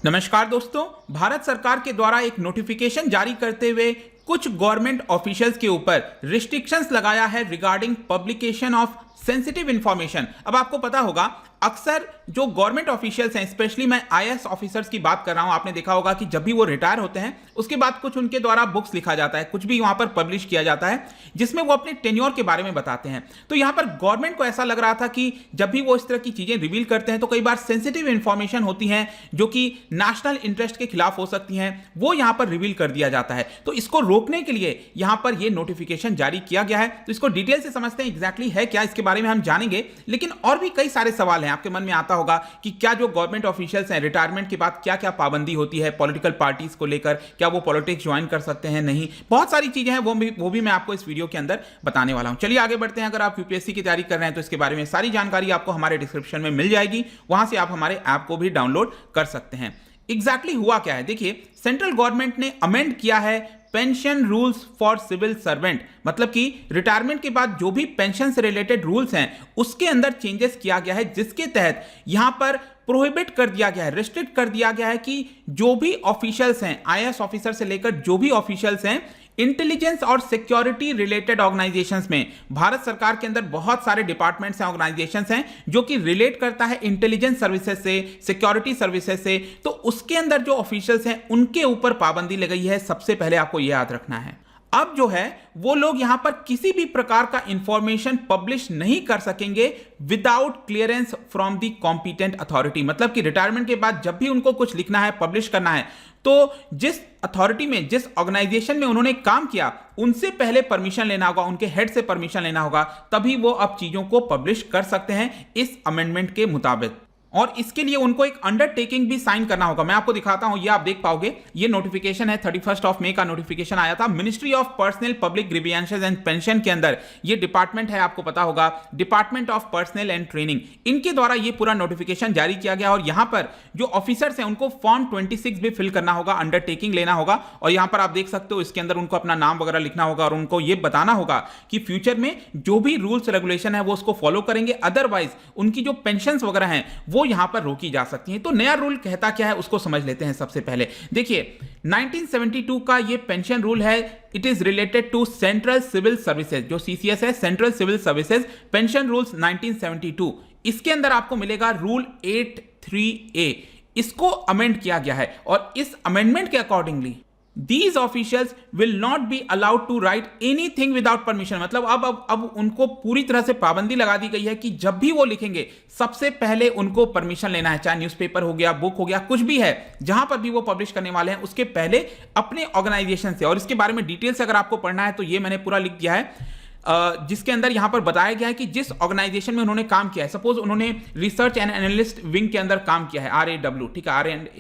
नमस्कार दोस्तों, भारत सरकार के द्वारा एक नोटिफिकेशन जारी करते हुए कुछ गवर्नमेंट ऑफिशियल्स के ऊपर रिस्ट्रिक्शंस लगाया है regarding publication of sensitive information. अब आपको पता होगा अक्सर जो गवर्नमेंट ऑफिशियल्स हैं, स्पेशली मैं आईएएस ऑफिसर्स की बात कर रहा हूं, आपने देखा होगा कि जब भी वो रिटायर होते हैं उसके बाद कुछ उनके द्वारा बुक्स लिखा जाता है, कुछ भी वहां पर पब्लिश किया जाता है जिसमें वो अपने टेन्योर के बारे में बताते हैं। तो यहां पर गवर्नमेंट को ऐसा लग रहा था कि जब भी वो इस तरह की चीजें रिवील करते हैं तो कई बार सेंसिटिव इंफॉर्मेशन होती हैं जो कि नेशनल इंटरेस्ट के खिलाफ हो सकती हैं, वो यहां पर रिवील कर दिया जाता है। तो इसको रोकने के लिए यहां पर यह नोटिफिकेशन जारी किया गया है। तो इसको डिटेल से समझते हैं एग्जैक्टली है क्या, इसके बारे में हम जानेंगे। लेकिन और भी कई सारे सवाल हैं आपके मन में आता होगा कि क्या जो गवर्नमेंट ऑफिशियल्स हैं रिटायरमेंट के बाद क्या क्या पाबंदी होती है पॉलिटिकल पार्टीज को लेकर, क्या वो पॉलिटिक्स ज्वाइन कर सकते हैं, नहीं, बहुत सारी चीजें हैं, वो भी मैं आपको इस वीडियो के अंदर बताने वाला हूं। चलिए आगे बढ़ते हैं। अगर आप यूपीएससी की तैयारी कर रहे हैं तो इसके बारे में सारी जानकारी आपको हमारे डिस्क्रिप्शन में मिल जाएगी, वहां से आप हमारे ऐप को भी डाउनलोड कर सकते हैं। एग्जैक्टली हुआ क्या है, देखिए सेंट्रल गवर्नमेंट ने अमेंड किया है pension rules for civil servant, मतलब कि रिटायरमेंट के बाद जो भी पेंशन से रिलेटेड रूल्स हैं उसके अंदर चेंजेस किया गया है, जिसके तहत यहां पर प्रोहिबिट कर दिया गया है, रिस्ट्रिक्ट कर दिया गया है कि जो भी ऑफिशियल्स हैं, आईएएस ऑफिसर से लेकर जो भी ऑफिशियल्स हैं, इंटेलिजेंस और सिक्योरिटी रिलेटेड ऑर्गेनाइजेशंस में, भारत सरकार के अंदर बहुत सारे डिपार्टमेंट्स हैं, ऑर्गेनाइजेशंस हैं जो कि रिलेट करता है इंटेलिजेंस सर्विसेज से, सिक्योरिटी सर्विसेज से, तो उसके अंदर जो ऑफिशियल्स हैं उनके ऊपर पाबंदी लगाई है। सबसे पहले आपको यह याद रखना है, अब जो है वो लोग यहां पर किसी भी प्रकार का इंफॉर्मेशन पब्लिश नहीं कर सकेंगे without clearance from the competent authority. मतलब कि रिटायरमेंट के बाद जब भी उनको कुछ लिखना है, पब्लिश करना है, तो जिस अथॉरिटी में, जिस ऑर्गेनाइजेशन में उन्होंने काम किया, उनसे पहले परमिशन लेना होगा, उनके हेड से परमिशन लेना होगा, तभी वो अब चीजों को पब्लिश कर सकते हैं इस अमेंडमेंट के मुताबिक। और इसके लिए उनको एक अंडरटेकिंग भी साइन करना होगा। मैं आपको दिखाता हूं, ये आप देख पाओगे, ये नोटिफिकेशन है 31 मई का नोटिफिकेशन आया था। Ministry of personnel public grievances and pension के अंदर ये डिपार्टमेंट है, आपको पता होगा, department of personal and training, इनके द्वारा ये पूरा नोटिफिकेशन जारी किया गया। और यहां पर जो ऑफिसर्स हैं उनको फॉर्म 26 भी फिल करना होगा, अंडरटेकिंग लेना होगा। और यहां पर आप देख सकते हो इसके अंदर उनको अपना नाम वगैरह लिखना होगा और उनको ये बताना होगा कि फ्यूचर में जो भी रूल्स रेगुलेशन है वो उसको फॉलो करेंगे, अदरवाइज उनकी जो पेंशन वगैरह हैं वो यहां पर रोकी जा सकती हैं। तो नया रूल कहता क्या है उसको समझ लेते हैं। सबसे पहले देखिए 1972 का ये पेंशन रूल है, it is related to central civil services, जो सीसीएस है, central civil services pension rules 1972। इसके अंदर आपको मिलेगा रूल 83A, इसको अमेंड किया गया है। और इस अमेंडमेंट के accordingly These officials will not be allowed to write anything without permission। मतलब अब उनको पूरी तरह से पाबंदी लगा दी गई है कि जब भी वो लिखेंगे सबसे पहले उनको परमिशन लेना है, चाहे न्यूज़पेपर हो गया, बुक हो गया, कुछ भी है, जहां पर भी वो पब्लिश करने वाले हैं उसके पहले अपने ऑर्गेनाइजेशन से। और इसके बारे में डिटेल से अगर आपको पढ़ना है तो ये मैंने पूरा लिख दिया है, जिसके अंदर यहां पर बताया गया है कि जिस ऑर्गेनाइजेशन में उन्होंने काम किया है, सपोज उन्होंने रिसर्च एंड एनालिस्ट विंग के अंदर काम किया है, RAW, ठीक है,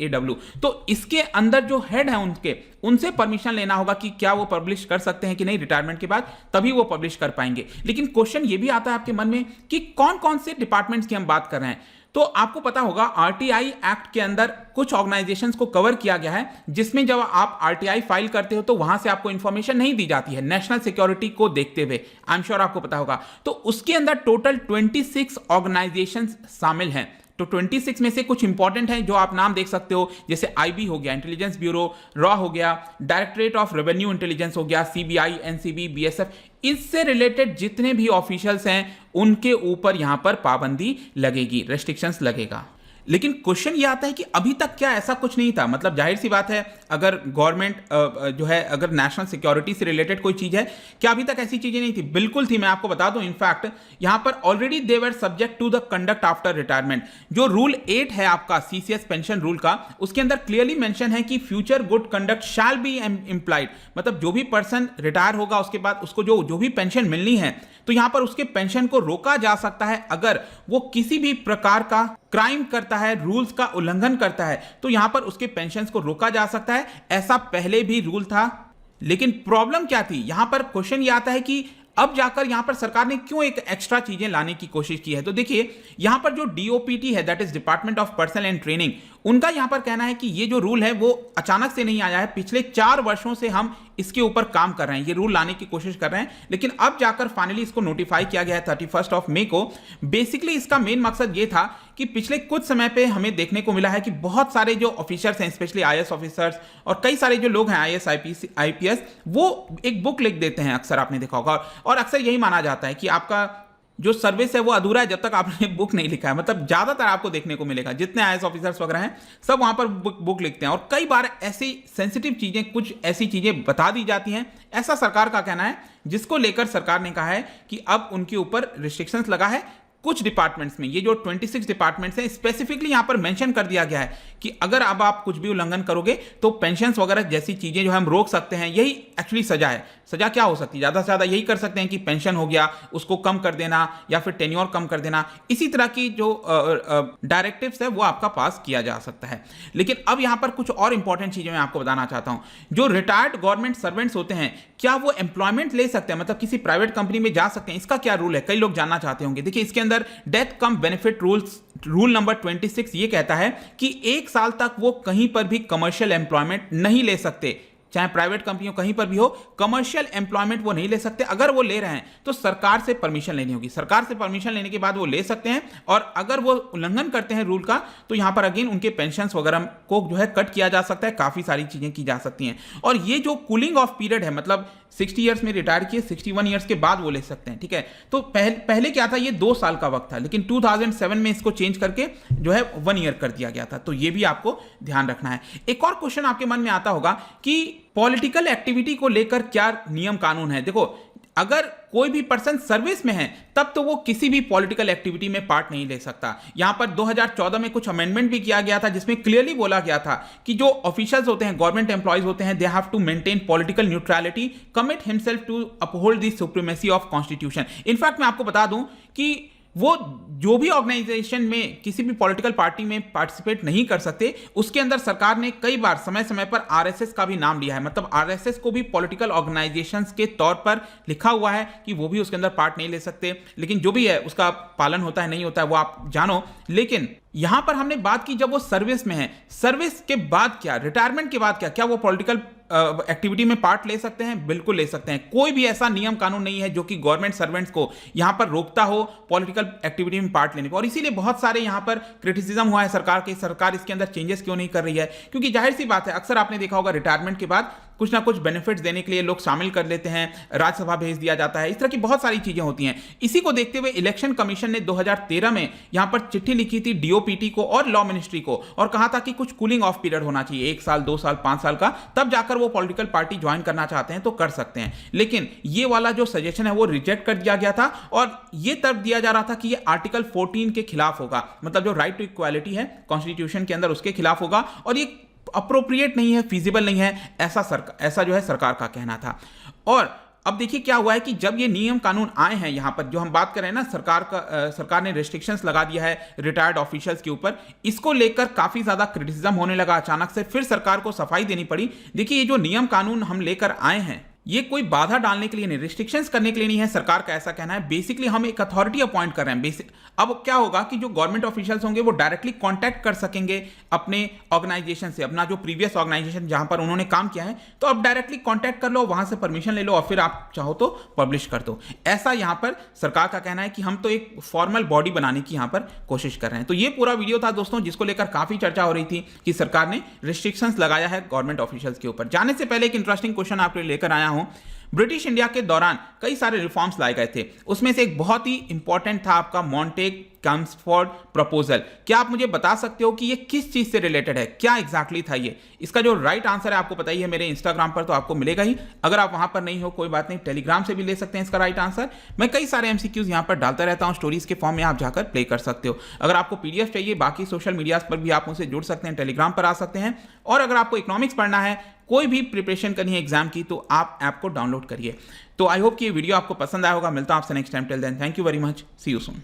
RAW, तो इसके अंदर जो हेड है उनसे परमिशन लेना होगा कि क्या वो पब्लिश कर सकते हैं कि नहीं रिटायरमेंट के बाद, तभी वो पब्लिश कर पाएंगे। लेकिन क्वेश्चन ये भी आता है आपके मन में कि कौन कौन से डिपार्टमेंट्स की हम बात कर रहे हैं। तो आपको पता होगा RTI एक्ट के अंदर कुछ ऑर्गेनाइजेशंस को कवर किया गया है, जिसमें जब आप RTI फाइल करते हो तो वहां से आपको इंफॉर्मेशन नहीं दी जाती है नेशनल सिक्योरिटी को देखते हुए, आई एम श्योर आपको पता होगा। तो उसके अंदर टोटल 26 ऑर्गेनाइजेशंस शामिल हैं। तो 26 में से कुछ इंपॉर्टेंट हैं जो आप नाम देख सकते हो, जैसे IB हो गया, इंटेलिजेंस ब्यूरो, रॉ हो गया, डायरेक्टरेट ऑफ रेवेन्यू इंटेलिजेंस हो गया, CBI, NCB, BSF, इससे रिलेटेड जितने भी ऑफिशियल्स हैं उनके ऊपर यहां पर पाबंदी लगेगी, रेस्ट्रिक्शंस लगेगा। लेकिन क्वेश्चन ये आता है कि अभी तक क्या ऐसा कुछ नहीं था। मतलब जाहिर सी बात है, अगर गवर्नमेंट जो है, अगर नेशनल सिक्योरिटी से रिलेटेड कोई चीज है, क्या अभी तक ऐसी चीजें नहीं थी? बिल्कुल थी, मैं आपको बता दूं। इनफैक्ट यहां पर already they were subject to the conduct after retirement. जो रूल 8 है आपका CCS पेंशन रूल का, उसके अंदर क्लियरली मेंशन है कि future good conduct shall be implied. मतलब जो भी पर्सन रिटायर होगा उसके बाद उसको जो भी पेंशन मिलनी है, तो यहां पर उसके पेंशन को रोका जा सकता है अगर वो किसी भी प्रकार का क्राइम करता है, रूल्स का उल्लंघन करता है, तो यहां पर उसके पेंशन को रोका जा सकता है। ऐसा पहले भी रूल था। लेकिन प्रॉब्लम क्या थी यहां पर? क्वेश्चन ये आता है कि अब जाकर यहां पर सरकार ने क्यों एक एक्स्ट्रा चीजें लाने की कोशिश की है। तो देखिए यहां पर जो DOPT है, that is department of personal and training, उनका यहां पर कहना है कि ये जो रूल है वो अचानक से नहीं आया है, पिछले 4 वर्षों से हम इसके ऊपर काम कर रहे हैं, ये रूल लाने की कोशिश कर रहे हैं, लेकिन अब जाकर फाइनली इसको नोटिफाई किया गया है 31 मई को। बेसिकली इसका मेन मकसद ये था कि पिछले कुछ समय पे हमें देखने को मिला है कि बहुत सारे जो ऑफिसर्स हैं, स्पेशली आईएएस ऑफिसर्स और कई सारे जो लोग हैं आईएएस आईपीएस, वो एक बुक लिख देते हैं, अक्सर आपने देखा होगा, और अक्सर यही माना जाता है कि आपका जो सर्विस है वो अधूरा है जब तक आपने बुक नहीं लिखा है। मतलब ज्यादातर आपको देखने को मिलेगा जितने आईएएस ऑफिसर्स वगैरह हैं सब वहां पर बुक लिखते हैं, और कई बार ऐसी सेंसिटिव चीजें, कुछ ऐसी चीजें बता दी जाती हैं, ऐसा सरकार का कहना है, जिसको लेकर सरकार ने कहा है कि अब उनके ऊपर रिस्ट्रिक्शंस लगा है कुछ डिपार्टमेंट्स में। ये जो 26 डिपार्टमेंट्स हैं स्पेसिफिकली यहां पर मेंशन कर दिया गया है कि अगर अब आप कुछ भी उल्लंघन करोगे तो पेंशन्स वगैरह जैसी चीजें जो हम रोक सकते हैं, यही एक्चुअली सजा है। सजा क्या हो सकती है? ज्यादा से ज्यादा यही कर सकते हैं कि पेंशन हो गया उसको कम कर देना, या फिर टेन्योर कम कर देना, इसी तरह की जो डायरेक्टिव्स है वो आपका पास किया जा सकता है। लेकिन अब यहां पर कुछ और इंपॉर्टेंट चीजें मैं आपको बताना चाहता हूं। जो रिटायर्ड गवर्नमेंट सर्वेंट्स होते हैं, क्या वो एम्प्लॉयमेंट ले सकते हैं, मतलब किसी प्राइवेट कंपनी में जा सकते हैं? इसका क्या रूल है, कई लोग जानना चाहते होंगे। देखिए, इसके अंदर डेथ कम बेनिफिट रूल नंबर 26 ये कहता है कि 1 साल तक वो कहीं पर भी कमर्शियल एम्प्लॉयमेंट नहीं ले सकते, चाहे प्राइवेट कंपनियों कहीं पर भी हो, कमर्शियल एम्प्लॉयमेंट वो नहीं ले सकते। अगर वो ले रहे हैं तो सरकार से परमिशन लेनी होगी, सरकार से परमिशन लेने के बाद वो ले सकते हैं, और अगर वो उल्लंघन करते हैं रूल का तो यहां पर अगेन उनके पेंशन्स वगैरह को जो है कट किया जा सकता है, काफी सारी चीजें की जा सकती हैं। और ये जो कूलिंग ऑफ पीरियड है, मतलब 60 ईयर्स में रिटायर किए, 61 ईयर्स के बाद वो ले सकते हैं, ठीक है। तो पहले क्या था, ये 2 साल का वक्त था, लेकिन 2007 में इसको चेंज करके जो है 1 ईयर कर दिया गया था। तो ये भी आपको ध्यान रखना है। एक और क्वेश्चन आपके मन में आता होगा कि पॉलिटिकल एक्टिविटी को लेकर क्या नियम कानून है। देखो, अगर कोई भी पर्सन सर्विस में है तब तो वो किसी भी पॉलिटिकल एक्टिविटी में पार्ट नहीं ले सकता। यहां पर 2014 में कुछ अमेंडमेंट भी किया गया था जिसमें क्लियरली बोला गया था कि जो ऑफिशियल्स होते हैं, गवर्नमेंट एम्प्लॉयज होते हैं, they have to maintain political neutrality, commit himself to uphold the supremacy of constitution. In fact मैं आपको बता दूं कि वो जो भी ऑर्गेनाइजेशन में किसी भी पॉलिटिकल पार्टी में पार्टिसिपेट नहीं कर सकते, उसके अंदर सरकार ने कई बार समय समय पर आरएसएस का भी नाम लिया है। मतलब आरएसएस को भी पॉलिटिकल ऑर्गेनाइजेशंस के तौर पर लिखा हुआ है कि वो भी उसके अंदर पार्ट नहीं ले सकते। लेकिन जो भी है उसका पालन होता है नहीं होता है वो आप जानो। लेकिन यहां पर हमने बात की जब वो सर्विस में है, सर्विस के बाद क्या, रिटायरमेंट के बाद क्या वो पॉलिटिकल एक्टिविटी में पार्ट ले सकते हैं? बिल्कुल ले सकते हैं। कोई भी ऐसा नियम कानून नहीं है जो कि गवर्नमेंट सर्वेंट्स को यहां पर रोकता हो पॉलिटिकल एक्टिविटी में पार्ट लेने को। और इसीलिए बहुत सारे यहां पर क्रिटिसिज्म हुआ है सरकार के, सरकार इसके अंदर चेंजेस क्यों नहीं कर रही है, क्योंकि जाहिर सी बात है, अक्सर आपने देखा होगा रिटायरमेंट के बाद कुछ ना कुछ बेनिफिट्स देने के लिए लोग शामिल कर लेते हैं, राज्यसभा भेज दिया जाता है, इस तरह की बहुत सारी चीजें होती हैं। इसी को देखते हुए इलेक्शन कमीशन ने 2013 में यहां पर चिट्ठी लिखी थी डीओपीटी को और लॉ मिनिस्ट्री को, और कहा था कि कुछ कूलिंग ऑफ पीरियड होना चाहिए, 1 साल 2 साल 5 साल का, तब जाकर वो पॉलिटिकल पार्टी ज्वाइन करना चाहते हैं तो कर सकते हैं। लेकिन ये वाला जो सजेशन है वो रिजेक्ट कर दिया गया था, और ये तर्क दिया जा रहा था कि ये आर्टिकल 14 के खिलाफ होगा, मतलब जो राइट टू इक्वालिटी है कॉन्स्टिट्यूशन के अंदर उसके खिलाफ होगा, और ये अप्रोप्रिएट नहीं है, फीजिबल नहीं है, ऐसा जो है सरकार का कहना था। और अब देखिए क्या हुआ है कि जब ये नियम कानून आए हैं, यहां पर जो हम बात कर रहे हैं ना, सरकार ने रेस्ट्रिक्शंस लगा दिया है रिटायर्ड ऑफिशियल्स के ऊपर, इसको लेकर काफी ज्यादा क्रिटिसिज्म होने लगा। अचानक से फिर सरकार को सफाई देनी पड़ी। देखिए, ये जो नियम कानून हम लेकर आए हैं ये कोई बाधा डालने के लिए नहीं, रिस्ट्रिक्शंस करने के लिए नहीं है, सरकार का ऐसा कहना है। बेसिकली हम एक अथॉरिटी अपॉइंट कर रहे हैं। अब क्या होगा कि जो गवर्नमेंट ऑफिशियल्स होंगे वो डायरेक्टली कांटेक्ट कर सकेंगे अपने ऑर्गेनाइजेशन से, अपना जो प्रीवियस ऑर्गेनाइजेशन जहां पर उन्होंने काम किया है, तो अब डायरेक्टली कांटेक्ट कर लो, वहां से परमिशन ले लो और फिर आप चाहो तो पब्लिश कर दो। ऐसा यहां पर सरकार का कहना है कि हम तो एक फॉर्मल बॉडी बनाने की यहां पर कोशिश कर रहे हैं। तो ये पूरा वीडियो था दोस्तों, जिसको लेकर काफी चर्चा हो रही थी कि सरकार ने रिस्ट्रिक्शंस लगाया है गवर्नमेंट ऑफिशियल्स के ऊपर। जाने से पहले एक इंटरेस्टिंग क्वेश्चन आपके लेकर आया हूं। ब्रिटिश इंडिया के दौरान कई सारे रिफॉर्म्स लाए गए थे, उसमें से एक बहुत ही इंपॉर्टेंट था आपका मॉन्टेग कम्सफोर्ड प्रपोजल। क्या आप मुझे बता सकते हो कि ये किस चीज से रिलेटेड है, क्या एग्जैक्टली था ये? इसका जो राइट आंसर है आपको पता ही है, मेरे इंस्टाग्राम पर तो आपको मिलेगा ही। अगर आप वहां पर नहीं हो कोई बात नहीं, टेलीग्राम से भी ले सकते हैं इसका राइट आंसर। मैं कई सारे एमसीक्यूज यहां पर डालता रहता हूं स्टोरीज के फॉर्म में, आप जाकर प्ले कर सकते हो। अगर आपको पीडीएफ चाहिए, बाकी सोशल मीडियाज पर भी आप मुझसे जुड़ सकते हैं, टेलीग्राम पर आ सकते हैं। और अगर आपको इकोनॉमिक्स पढ़ना है, कोई भी प्रिपरेशन करनी है एग्जाम की, तो आप ऐप को डाउनलोड करिए। तो आई होप कि ये वीडियो आपको पसंद आया होगा। मिलता हूं आपसे next time. Till then, thank you very much, see you soon.